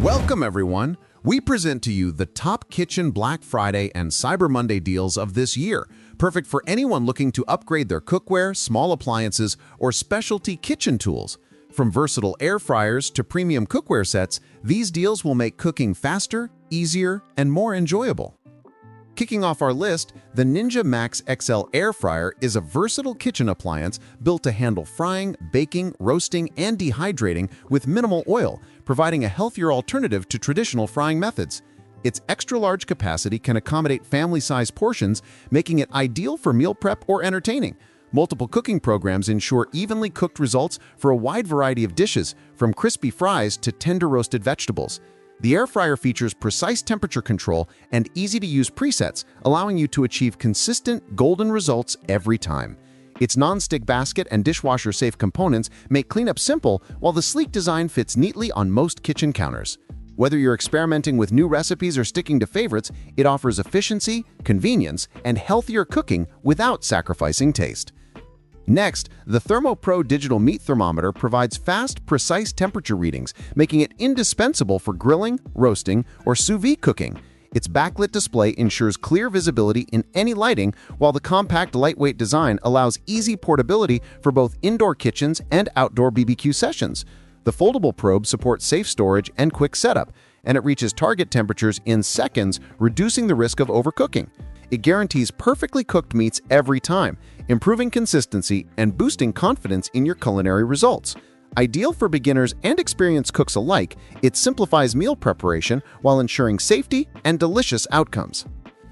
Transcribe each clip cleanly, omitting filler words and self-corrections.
Welcome everyone! We present to you the top kitchen Black Friday and Cyber Monday deals of this year, perfect for anyone looking to upgrade their cookware, small appliances, or specialty kitchen tools. From versatile air fryers to premium cookware sets, these deals will make cooking faster, easier, and more enjoyable. Kicking off our list, the Ninja Max XL Air Fryer is a versatile kitchen appliance built to handle frying, baking, roasting, and dehydrating with minimal oil, providing a healthier alternative to traditional frying methods. Its extra-large capacity can accommodate family-sized portions, making it ideal for meal prep or entertaining. Multiple cooking programs ensure evenly cooked results for a wide variety of dishes, from crispy fries to tender roasted vegetables. The air fryer features precise temperature control and easy-to-use presets, allowing you to achieve consistent, golden results every time. Its non-stick basket and dishwasher-safe components make cleanup simple, while the sleek design fits neatly on most kitchen counters. Whether you're experimenting with new recipes or sticking to favorites, it offers efficiency, convenience, and healthier cooking without sacrificing taste. Next, the ThermoPro digital meat thermometer provides fast, precise temperature readings, making it indispensable for grilling, roasting, or sous vide cooking. Its backlit display ensures clear visibility in any lighting, while the compact, lightweight design allows easy portability for both indoor kitchens and outdoor BBQ sessions. The foldable probe supports safe storage and quick setup, and it reaches target temperatures in seconds, reducing the risk of overcooking. It guarantees perfectly cooked meats every time, improving consistency and boosting confidence in your culinary results. Ideal for beginners and experienced cooks alike, it simplifies meal preparation while ensuring safety and delicious outcomes.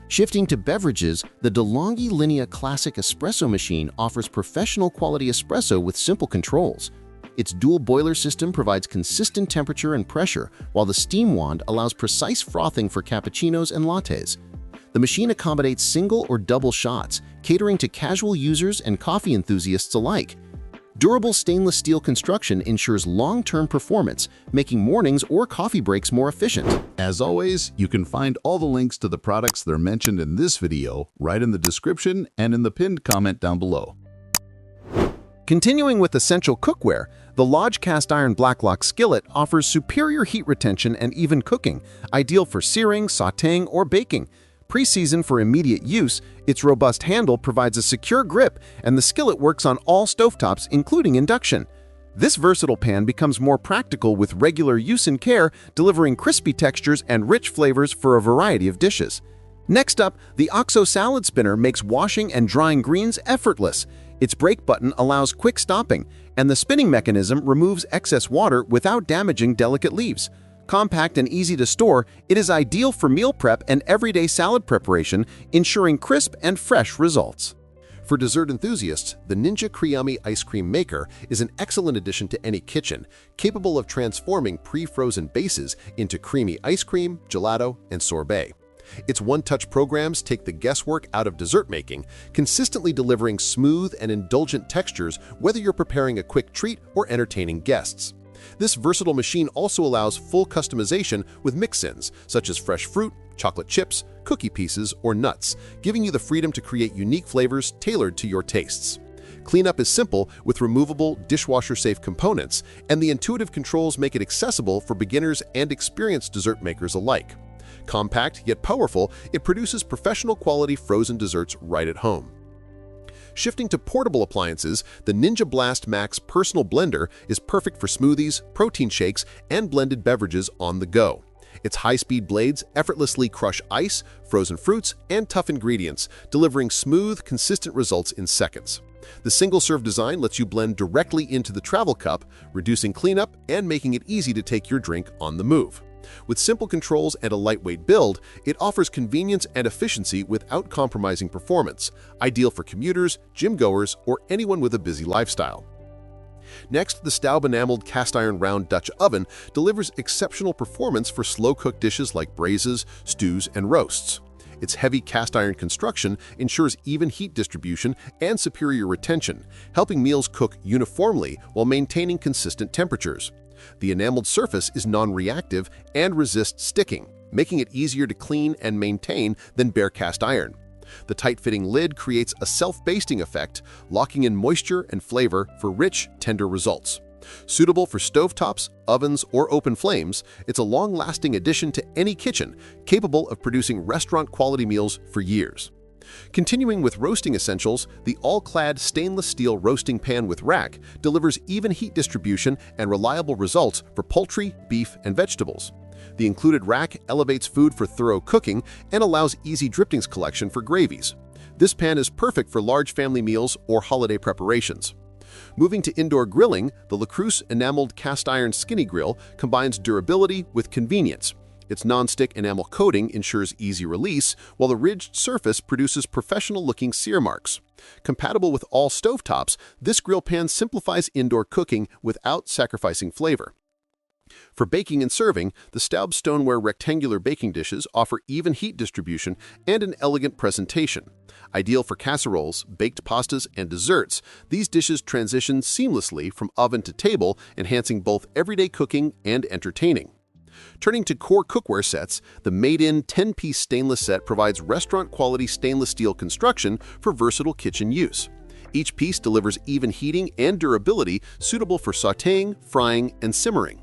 Shifting to beverages, the DeLonghi Linea Classic Espresso machine offers professional quality espresso with simple controls. Its dual boiler system provides consistent temperature and pressure, while the steam wand allows precise frothing for cappuccinos and lattes. The machine accommodates single or double shots, catering to casual users and coffee enthusiasts alike. Durable stainless steel construction ensures long-term performance, making mornings or coffee breaks more efficient. As always, you can find all the links to the products that are mentioned in this video right in the description and in the pinned comment down below. Continuing with essential cookware, the Lodge Cast Iron Blacklock Skillet offers superior heat retention and even cooking, ideal for searing, sautéing, or baking. Pre-seasoned for immediate use, its robust handle provides a secure grip, and the skillet works on all stovetops, including induction. This versatile pan becomes more practical with regular use and care, delivering crispy textures and rich flavors for a variety of dishes. Next up, the OXO Salad Spinner makes washing and drying greens effortless. Its brake button allows quick stopping, and the spinning mechanism removes excess water without damaging delicate leaves. Compact and easy to store, it is ideal for meal prep and everyday salad preparation, ensuring crisp and fresh results. For dessert enthusiasts, the Ninja CREAMi ice cream maker is an excellent addition to any kitchen, capable of transforming pre-frozen bases into creamy ice cream, gelato, and sorbet. Its one-touch programs take the guesswork out of dessert making, consistently delivering smooth and indulgent textures whether you're preparing a quick treat or entertaining guests. This versatile machine also allows full customization with mix-ins, such as fresh fruit, chocolate chips, cookie pieces, or nuts, giving you the freedom to create unique flavors tailored to your tastes. Cleanup is simple with removable, dishwasher-safe components, and the intuitive controls make it accessible for beginners and experienced dessert makers alike. Compact yet powerful, it produces professional-quality frozen desserts right at home. Shifting to portable appliances, the Ninja Blast Max Personal Blender is perfect for smoothies, protein shakes, and blended beverages on the go. Its high-speed blades effortlessly crush ice, frozen fruits, and tough ingredients, delivering smooth, consistent results in seconds. The single-serve design lets you blend directly into the travel cup, reducing cleanup and making it easy to take your drink on the move. With simple controls and a lightweight build, it offers convenience and efficiency without compromising performance, ideal for commuters, gym-goers, or anyone with a busy lifestyle. Next, the Staub enameled cast iron round Dutch oven delivers exceptional performance for slow-cooked dishes like braises, stews, and roasts. Its heavy cast iron construction ensures even heat distribution and superior retention, helping meals cook uniformly while maintaining consistent temperatures. The enameled surface is non-reactive and resists sticking, making it easier to clean and maintain than bare cast iron. The tight-fitting lid creates a self-basting effect, locking in moisture and flavor for rich, tender results. Suitable for stovetops, ovens, or open flames, it's a long-lasting addition to any kitchen, capable of producing restaurant-quality meals for years. Continuing with roasting essentials, the all-clad stainless steel roasting pan with rack delivers even heat distribution and reliable results for poultry, beef, and vegetables. The included rack elevates food for thorough cooking and allows easy drippings collection for gravies. This pan is perfect for large family meals or holiday preparations. Moving to indoor grilling, the Creuset enameled cast-iron skinny grill combines durability with convenience. Its non-stick enamel coating ensures easy release, while the ridged surface produces professional-looking sear marks. Compatible with all stovetops, this grill pan simplifies indoor cooking without sacrificing flavor. For baking and serving, the Staub stoneware rectangular baking dishes offer even heat distribution and an elegant presentation. Ideal for casseroles, baked pastas, and desserts, these dishes transition seamlessly from oven to table, enhancing both everyday cooking and entertaining. Turning to core cookware sets, the made-in 10-piece stainless set provides restaurant-quality stainless steel construction for versatile kitchen use. Each piece delivers even heating and durability suitable for sautéing, frying, and simmering.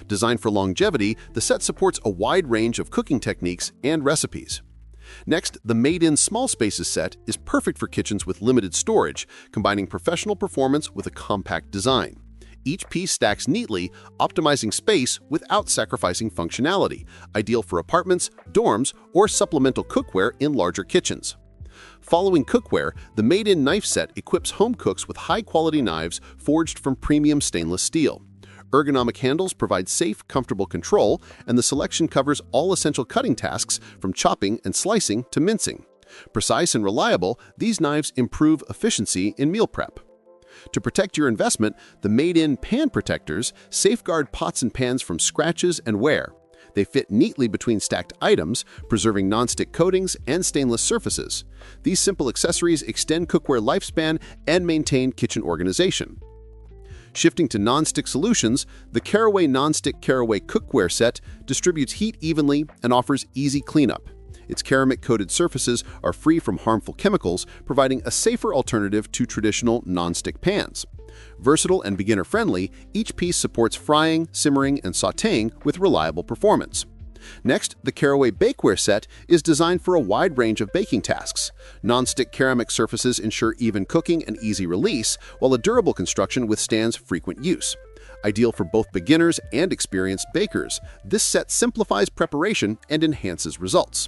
Designed for longevity, the set supports a wide range of cooking techniques and recipes. Next, the made-in small spaces set is perfect for kitchens with limited storage, combining professional performance with a compact design. Each piece stacks neatly, optimizing space without sacrificing functionality, ideal for apartments, dorms, or supplemental cookware in larger kitchens. Following cookware, the made-in knife set equips home cooks with high-quality knives forged from premium stainless steel. Ergonomic handles provide safe, comfortable control, and the selection covers all essential cutting tasks from chopping and slicing to mincing. Precise and reliable, these knives improve efficiency in meal prep. To protect your investment, the made-in pan protectors safeguard pots and pans from scratches and wear. They fit neatly between stacked items, preserving non-stick coatings and stainless surfaces. These simple accessories extend cookware lifespan and maintain kitchen organization. Shifting to non-stick solutions, the Caraway non-stick Caraway cookware set distributes heat evenly and offers easy cleanup. Its ceramic-coated surfaces are free from harmful chemicals, providing a safer alternative to traditional non-stick pans. Versatile and beginner-friendly, each piece supports frying, simmering, and sautéing with reliable performance. Next, the Caraway bakeware set is designed for a wide range of baking tasks. Non-stick ceramic surfaces ensure even cooking and easy release, while a durable construction withstands frequent use. Ideal for both beginners and experienced bakers, this set simplifies preparation and enhances results.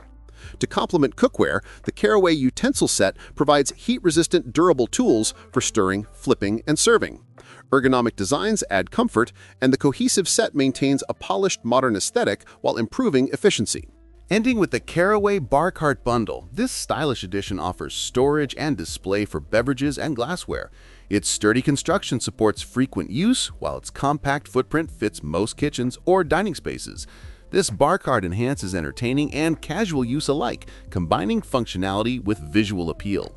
To complement cookware, the Caraway utensil set provides heat-resistant, durable tools for stirring, flipping, and serving. Ergonomic designs add comfort, and the cohesive set maintains a polished, modern aesthetic while improving efficiency. Ending with the Caraway Bar Cart Bundle, this stylish edition offers storage and display for beverages and glassware. Its sturdy construction supports frequent use, while its compact footprint fits most kitchens or dining spaces. This bar cart enhances entertaining and casual use alike, combining functionality with visual appeal.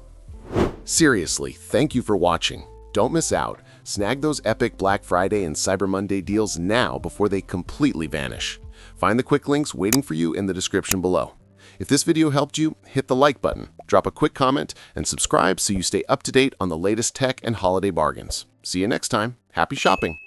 Seriously, thank you for watching. Don't miss out. Snag those epic Black Friday and Cyber Monday deals now before they completely vanish. Find the quick links waiting for you in the description below. If this video helped you, hit the like button, drop a quick comment, and subscribe so you stay up to date on the latest tech and holiday bargains. See you next time. Happy shopping!